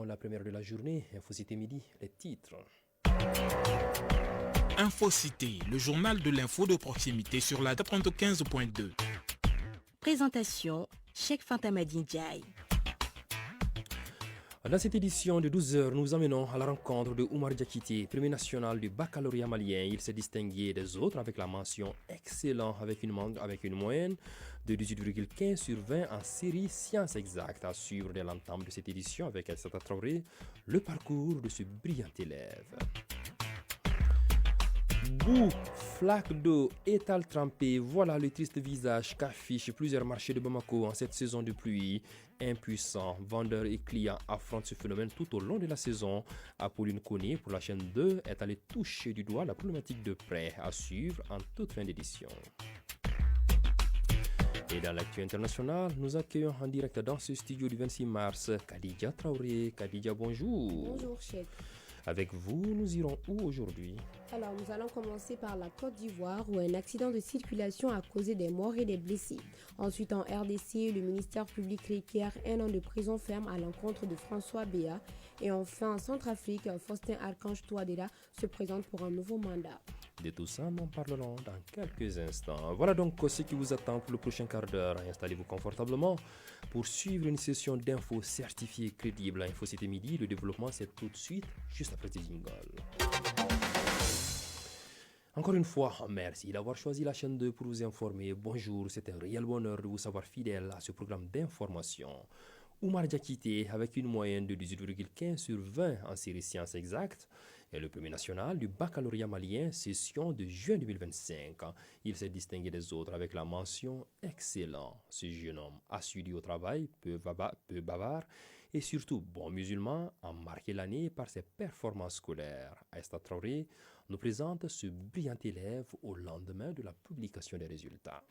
la première de la journée. Infocité midi, les titres. Infocité, le journal de l'info de proximité sur la 95.2. Présentation, Cheikh Fantamadi Ndiaye. Dans cette édition de 12 heures, nous emmenons à la rencontre de Oumar Diakité, premier national du baccalauréat malien. Il s'est distingué des autres avec la mention excellent avec une moyenne de 18,15 sur 20 en série sciences exactes. À suivre dès l'entame de cette édition avec Aïssata Traoré, le parcours de ce brillant élève. Boue, flaque d'eau, étals trempés, voilà le triste visage qu'affichent plusieurs marchés de Bamako en cette saison de pluie. Impuissants, vendeurs et clients affrontent ce phénomène tout au long de la saison. Apolline Koné pour la chaîne 2 est allé toucher du doigt la problématique de près à suivre en toute fin d'édition. Et dans l'actu international, nous accueillons en direct dans ce studio du 26 mars Khadija Traoré. Khadija, bonjour. Bonjour, Cheikh. Avec vous, nous irons où aujourd'hui? Alors, nous allons commencer par la Côte d'Ivoire où un accident de circulation a causé des morts et des blessés. Ensuite, en RDC, le ministère public requiert 1 an de prison ferme à l'encontre de François Béa. Et enfin, en Centrafrique, Faustin Archange Touadéra se présente pour un nouveau mandat. De tout ça, nous en parlerons dans quelques instants. Voilà donc ce qui vous attend pour le prochain quart d'heure. Installez-vous confortablement pour suivre une session d'infos certifiées crédibles à Infocité Midi. Le développement, c'est tout de suite, juste après ces jingles. Encore une fois, merci d'avoir choisi la chaîne 2 pour vous informer. Bonjour, c'est un réel bonheur de vous savoir fidèle à ce programme d'information. Oumar Diakité, avec une moyenne de 18,15 sur 20 en série sciences exactes, est le premier national du baccalauréat malien session de juin 2025. Il s'est distingué des autres avec la mention excellent. Ce jeune homme assidu au travail, peu bavard et surtout bon musulman a marqué l'année par ses performances scolaires. Aïssata Traoré nous présente ce brillant élève au lendemain de la publication des résultats.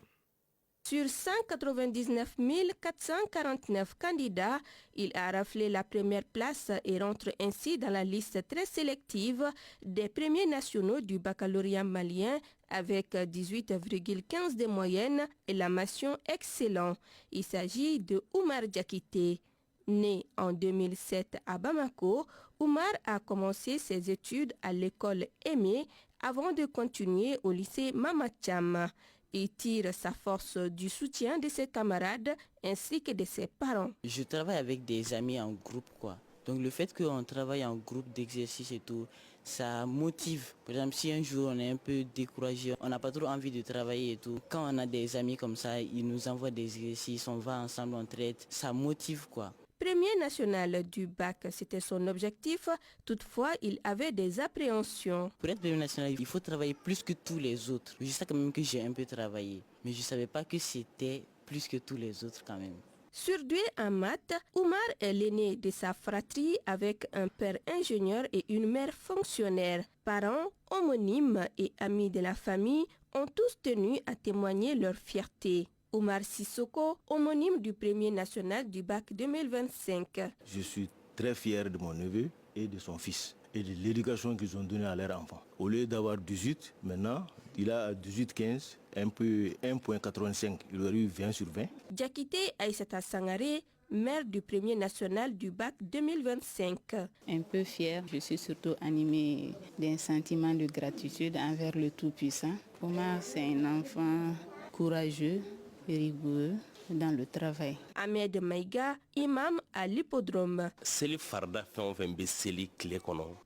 Sur 199 449 candidats, il a raflé la première place et rentre ainsi dans la liste très sélective des premiers nationaux du baccalauréat malien avec 18,15 de moyenne et la mention excellent. Il s'agit de Oumar Diakité. Né en 2007 à Bamako, Oumar a commencé ses études à l'école Aimé avant de continuer au lycée Mamacham. Il tire sa force du soutien de ses camarades ainsi que de ses parents. Je travaille avec des amis en groupe, quoi. Donc le fait qu'on travaille en groupe d'exercice et tout, ça motive. Par exemple, si un jour on est un peu découragé, on n'a pas trop envie de travailler et tout, quand on a des amis comme ça, ils nous envoient des exercices, on va ensemble, on traite, ça motive, quoi. Premier national du bac, c'était son objectif. Toutefois, il avait des appréhensions. Pour être premier national, il faut travailler plus que tous les autres. Je sais quand même que j'ai un peu travaillé, mais je ne savais pas que c'était plus que tous les autres quand même. Surdoué en maths, Oumar est l'aîné de sa fratrie avec un père ingénieur et une mère fonctionnaire. Parents, homonymes et amis de la famille ont tous tenu à témoigner leur fierté. Oumar Sissoko, homonyme du premier national du bac 2025. Je suis très fier de mon neveu et de son fils et de l'éducation qu'ils ont donnée à leur enfant. Au lieu d'avoir 18, maintenant, il a 18-15, un peu 1,85. Il aurait eu 20 sur 20. Diakité Aïssata Sangaré, maire du premier national du bac 2025. Un peu fière, je suis surtout animée d'un sentiment de gratitude envers le Tout-Puissant. Oumar, c'est un enfant courageux, rigoureux dans le travail. Ahmed Maïga, imam à l'hippodrome.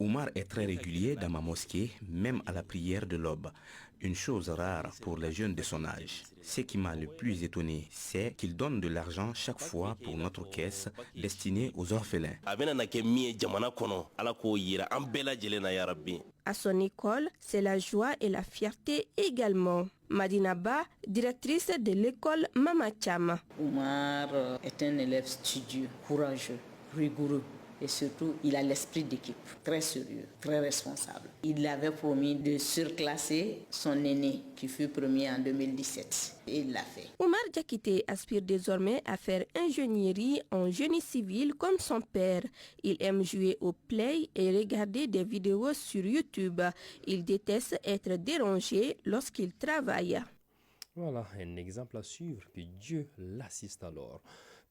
Oumar est très régulier dans ma mosquée, même à la prière de l'aube. Une chose rare pour les jeunes de son âge. Ce qui m'a le plus étonné, c'est qu'il donne de l'argent chaque fois pour notre caisse destinée aux orphelins. À son école, c'est la joie et la fierté également. Madina Ba, directrice de l'école Mamacham. Oumar est un élève studieux, courageux, rigoureux et surtout il a l'esprit d'équipe, très sérieux, très responsable. Il avait promis de surclasser son aîné qui fut premier en 2017 et il l'a fait. Oumar Diakité aspire désormais à faire ingénierie en génie civil comme son père. Il aime jouer au play et regarder des vidéos sur YouTube. Il déteste être dérangé lorsqu'il travaille. Voilà un exemple à suivre, que Dieu l'assiste alors.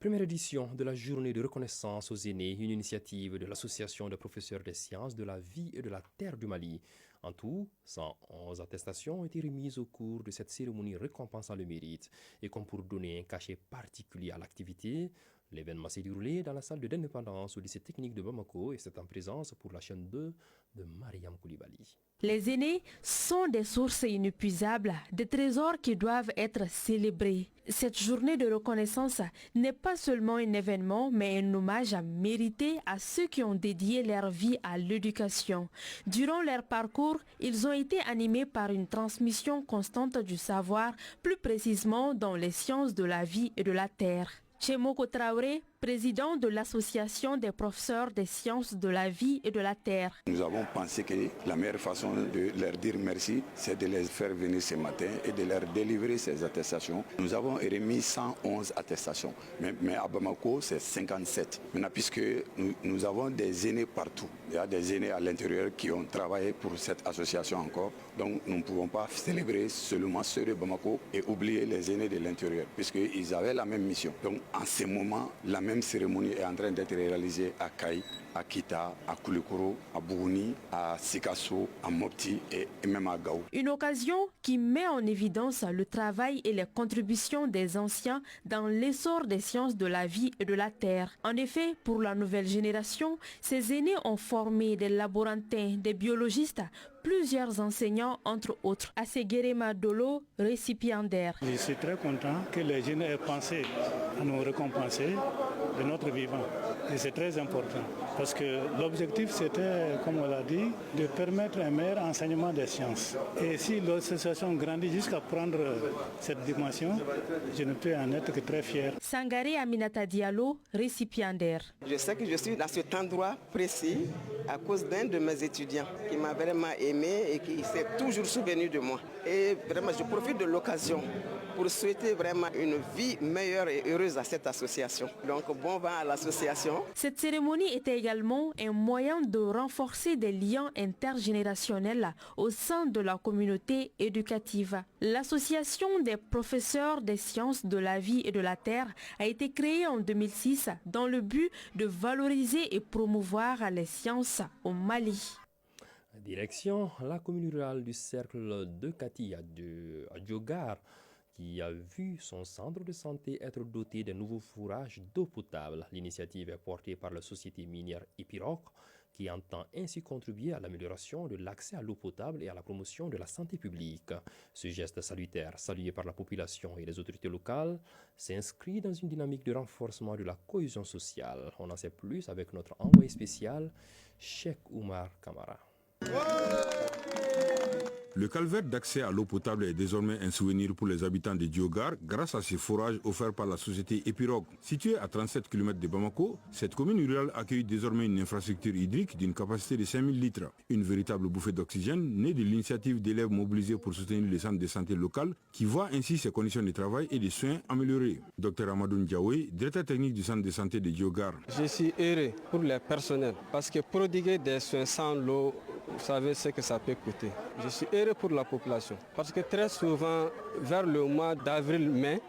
Première édition de la journée de reconnaissance aux aînés, une initiative de l'Association des professeurs des sciences de la vie et de la terre du Mali. En tout, 111 attestations ont été remises au cours de cette cérémonie récompensant le mérite. Et comme pour donner un cachet particulier à l'activité, l'événement s'est déroulé dans la salle de l'indépendance au lycée technique de Bamako et c'est en présence pour la chaîne 2 de Mariam Koulibaly. Les aînés sont des sources inépuisables, des trésors qui doivent être célébrés. Cette journée de reconnaissance n'est pas seulement un événement, mais un hommage mérité à ceux qui ont dédié leur vie à l'éducation. Durant leur parcours, ils ont été animés par une transmission constante du savoir, plus précisément dans les sciences de la vie et de la terre. Chemoko Traoré, président de l'Association des professeurs des sciences de la vie et de la terre. Nous avons pensé que la meilleure façon de leur dire merci, c'est de les faire venir ce matin et de leur délivrer ces attestations. Nous avons remis 111 attestations, mais à Bamako, c'est 57. Maintenant, puisque nous avons des aînés partout, il y a des aînés à l'intérieur qui ont travaillé pour cette association encore, donc nous ne pouvons pas célébrer seulement ceux de Bamako et oublier les aînés de l'intérieur, puisqu'ils avaient la même mission. Donc en ce moment, la même cérémonie est en train d'être réalisée à Kaï, à Kita, à Koulikoro, à Bougouni, à Sikasso, à Mopti et même à Gao. Une occasion qui met en évidence le travail et les contributions des anciens dans l'essor des sciences de la vie et de la terre. En effet, pour la nouvelle génération, ces aînés ont formé des laborantins, des biologistes, plusieurs enseignants, entre autres. Asseguerema Dolo, récipiendaire. Je suis très content que les jeunes aient pensé à nous récompenser de notre vivant. Et c'est très important parce que l'objectif c'était, comme on l'a dit, de permettre un meilleur enseignement des sciences. Et si l'association grandit jusqu'à prendre cette dimension, je ne peux en être que très fier. Sangaré Aminata Diallo, récipiendaire. Je sais que je suis dans cet endroit précis à cause d'un de mes étudiants qui m'a vraiment aimé et qui s'est toujours souvenu de moi. Et vraiment, je profite de l'occasion pour souhaiter vraiment une vie meilleure et heureuse à cette association. Donc bon vent à l'association. Cette cérémonie était également un moyen de renforcer des liens intergénérationnels au sein de la communauté éducative. L'Association des professeurs des sciences de la vie et de la terre a été créée en 2006 dans le but de valoriser et promouvoir les sciences au Mali. Direction la commune rurale du cercle de Kati à Diogar, qui a vu son centre de santé être doté d'un nouveau fourrage d'eau potable. L'initiative est portée par la société minière Epiroc, qui entend ainsi contribuer à l'amélioration de l'accès à l'eau potable et à la promotion de la santé publique. Ce geste salutaire, salué par la population et les autorités locales, s'inscrit dans une dynamique de renforcement de la cohésion sociale. On en sait plus avec notre envoyé spécial, Cheikh Oumar Kamara. Le calvaire d'accès à l'eau potable est désormais un souvenir pour les habitants de Diogar grâce à ces forages offerts par la société Epiroc. Située à 37 km de Bamako, cette commune rurale accueille désormais une infrastructure hydrique d'une capacité de 5000 litres. Une véritable bouffée d'oxygène née de l'initiative d'élèves mobilisés pour soutenir les centres de santé locales qui voient ainsi ses conditions de travail et de soins améliorées. Dr Amadou Ndiaoui, directeur technique du centre de santé de Diogar. Je suis heureux pour les personnels parce que prodiguer des soins sans l'eau, vous savez ce que ça peut coûter. Je suis heureux pour la population parce que très souvent, vers le mois d'avril-mai,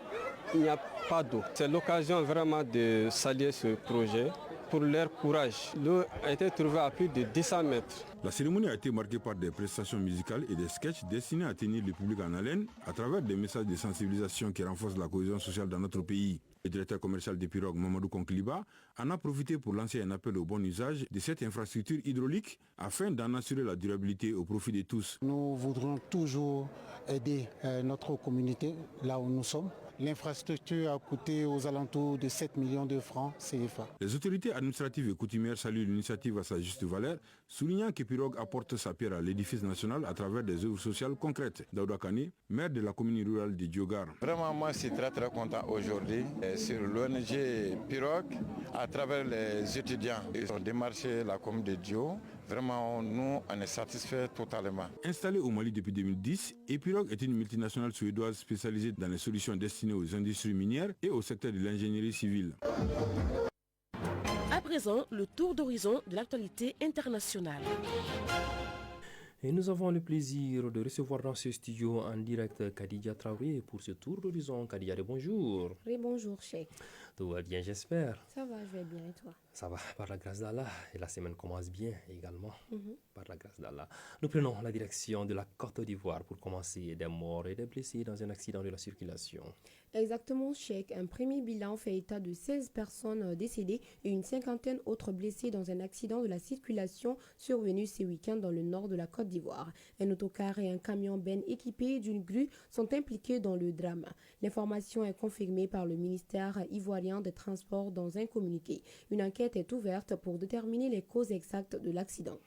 il n'y a pas d'eau. C'est l'occasion vraiment de saluer ce projet pour leur courage. L'eau a été trouvée à plus de 200 mètres. La cérémonie a été marquée par des prestations musicales et des sketchs destinés à tenir le public en haleine à travers des messages de sensibilisation qui renforcent la cohésion sociale dans notre pays. Le directeur commercial d'Epiroc, Mamadou Konkliba, en a profité pour lancer un appel au bon usage de cette infrastructure hydraulique afin d'en assurer la durabilité au profit de tous. Nous voudrons toujours aider notre communauté là où nous sommes. L'infrastructure a coûté aux alentours de 7 millions de francs CFA. Les autorités administratives et coutumières saluent l'initiative à sa juste valeur, soulignant qu'Epiroc apporte sa pierre à l'édifice national à travers des œuvres sociales concrètes. Daouda Kane, maire de la commune rurale de Diogar. Vraiment, moi, je suis très content aujourd'hui sur l'ONG Epiroc, à travers les étudiants. Ils ont démarché la commune de Dio. Vraiment, nous, on est satisfaits totalement. Installée au Mali depuis 2010, Epiroc est une multinationale suédoise spécialisée dans les solutions destinées aux industries minières et au secteur de l'ingénierie civile. À présent, le tour d'horizon de l'actualité internationale. Et nous avons le plaisir de recevoir dans ce studio en direct Khadija Traoré pour ce tour d'horizon. Khadija, bonjour. Oui, bonjour, Cheikh. Tout va bien, j'espère. Ça va, je vais bien et toi? Ça va, par la grâce d'Allah. Et la semaine commence bien également, par la grâce d'Allah. Nous prenons la direction de la Côte d'Ivoire pour commencer. Des morts et des blessés dans un accident de la circulation. Exactement, Cheikh. Un premier bilan fait état de 16 personnes décédées et une cinquantaine autres blessées dans un accident de la circulation survenu ce week-end dans le nord de la Côte d'Ivoire. Un autocar et un camion-benz équipé d'une grue sont impliqués dans le drame. L'information est confirmée par le ministère ivoirien des Transports dans un communiqué. Une enquête est ouverte pour déterminer les causes exactes de l'accident.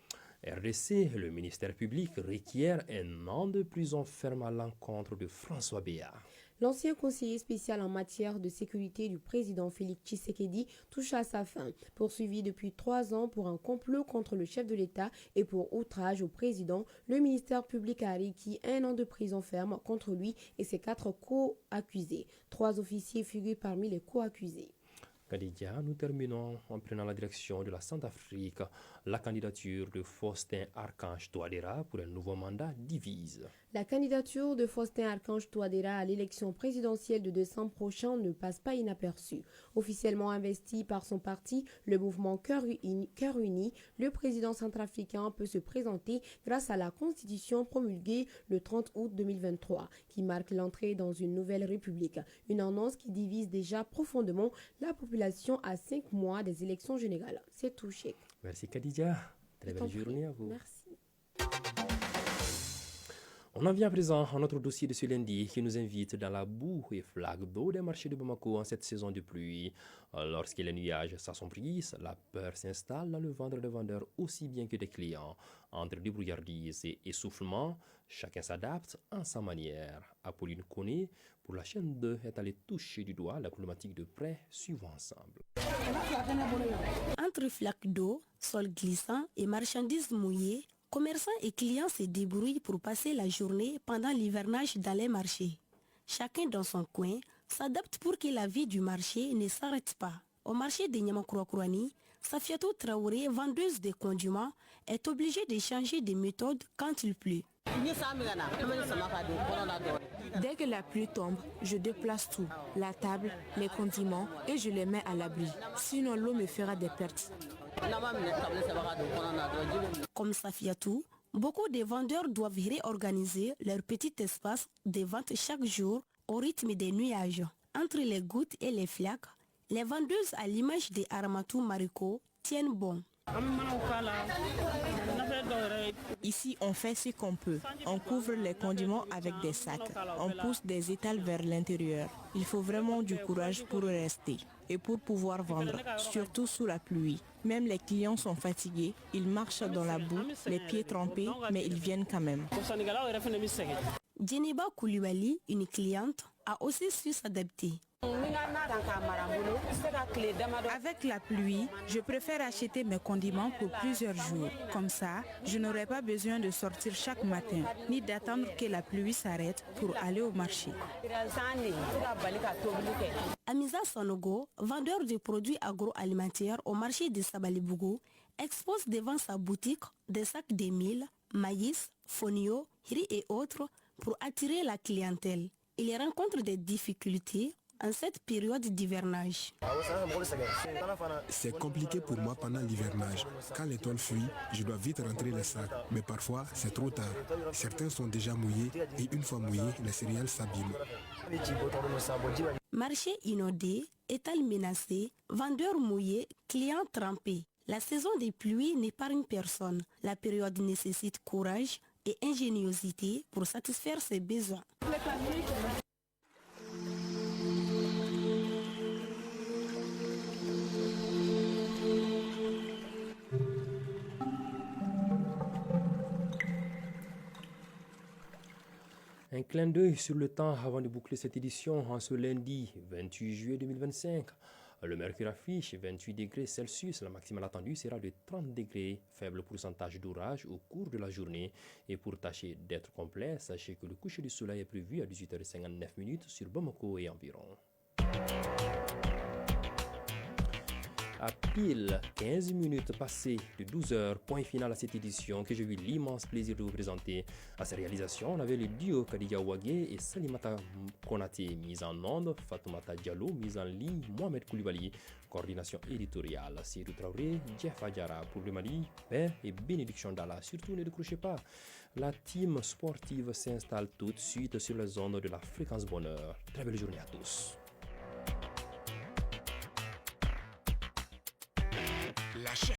RDC, le ministère public requiert un an de prison ferme à l'encontre de François Béat. L'ancien conseiller spécial en matière de sécurité du président Félix Tshisekedi touche à sa fin. Poursuivi depuis 3 ans pour un complot contre le chef de l'État et pour outrage au président, le ministère public a requis 1 an de prison ferme contre lui et ses 4 co-accusés. 3 officiers figurent parmi les co-accusés. Khadija, nous terminons en prenant la direction de la Centrafrique. La candidature de Faustin Archange Touadéra pour un nouveau mandat divise. La candidature de Faustin Archange Touadéra à l'élection présidentielle de décembre prochain ne passe pas inaperçue. Officiellement investi par son parti, le mouvement Cœur Uni, le président centrafricain peut se présenter grâce à la constitution promulguée le 30 août 2023, qui marque l'entrée dans une nouvelle république. Une annonce qui divise déjà profondément la population à 5 mois des élections générales. C'est touché. Merci Khadija. Très belle journée à vous. Merci. On en vient à présent à notre dossier de ce lundi qui nous invite dans la boue et flaque d'eau des marchés de Bamako en cette saison de pluie. Lorsque les nuages s'assombrissent, la peur s'installe dans le ventre des vendeurs aussi bien que des clients. Entre débrouillardise et essoufflement, chacun s'adapte en sa manière. Apolline Koné, pour la chaîne 2, est allée toucher du doigt la problématique de près. Suivons ensemble. Entre flaques d'eau, sol glissant et marchandises mouillées, commerçants et clients se débrouillent pour passer la journée pendant l'hivernage dans les marchés. Chacun dans son coin s'adapte pour que la vie du marché ne s'arrête pas. Au marché de Niamakourakouani, Safiatou Traoré, vendeuse de condiments, est obligée de changer de méthode quand il pleut. Dès que la pluie tombe, je déplace tout, la table, les condiments et je les mets à l'abri. Sinon l'eau me fera des pertes. Comme Safiatou, beaucoup de vendeurs doivent réorganiser leur petit espace de vente chaque jour au rythme des nuages. Entre les gouttes et les flaques, les vendeuses à l'image des Aramatou Mariko tiennent bon. Ici, on fait ce qu'on peut. On couvre les condiments avec des sacs. On pousse des étals vers l'intérieur. Il faut vraiment du courage pour rester et pour pouvoir vendre, surtout sous la pluie. Même les clients sont fatigués. Ils marchent dans la boue, les pieds trempés, mais ils viennent quand même. Djeniba Koulibaly, une cliente, a aussi su s'adapter. Avec la pluie, je préfère acheter mes condiments pour plusieurs jours. Comme ça, je n'aurai pas besoin de sortir chaque matin, ni d'attendre que la pluie s'arrête pour aller au marché. Amiza Sanogo, vendeur de produits agroalimentaires au marché de Sabalibougou, expose devant sa boutique des sacs de mil, maïs, fonio, riz et autres pour attirer la clientèle. Il rencontre des difficultés en cette période d'hivernage. C'est compliqué pour moi pendant l'hivernage. Quand l'étoile fuit, je dois vite rentrer les sacs. Mais parfois, c'est trop tard. Certains sont déjà mouillés et une fois mouillés, les céréales s'abîment. Marché inondé, étal menacé, vendeurs mouillés, clients trempés. La saison des pluies n'épargne personne. La période nécessite courage et ingéniosité pour satisfaire ses besoins. Un clin d'œil sur le temps avant de boucler cette édition en ce lundi 28 juillet 2025. Le mercure affiche 28 degrés Celsius. La maximale attendue sera de 30 degrés. Faible pourcentage d'orage au cours de la journée. Et pour tâcher d'être complet, sachez que le coucher du soleil est prévu à 18h59 sur Bamako et environ. À pile 15 minutes passées de 12h, point final à cette édition que j'ai eu l'immense plaisir de vous présenter. À sa réalisation, on avait le duo Khadija Ouagé et Salimata Konaté, mise en onde, Fatoumata Diallo, mise en ligne, Mohamed Koulibaly, coordination éditoriale, Seydou Traoré, Jeff Adjara pour le Mali, paix et bénédiction d'Allah. Surtout ne décrochez pas. La team sportive s'installe tout de suite sur la zone de la fréquence bonheur. Très belle journée à tous. La chaîne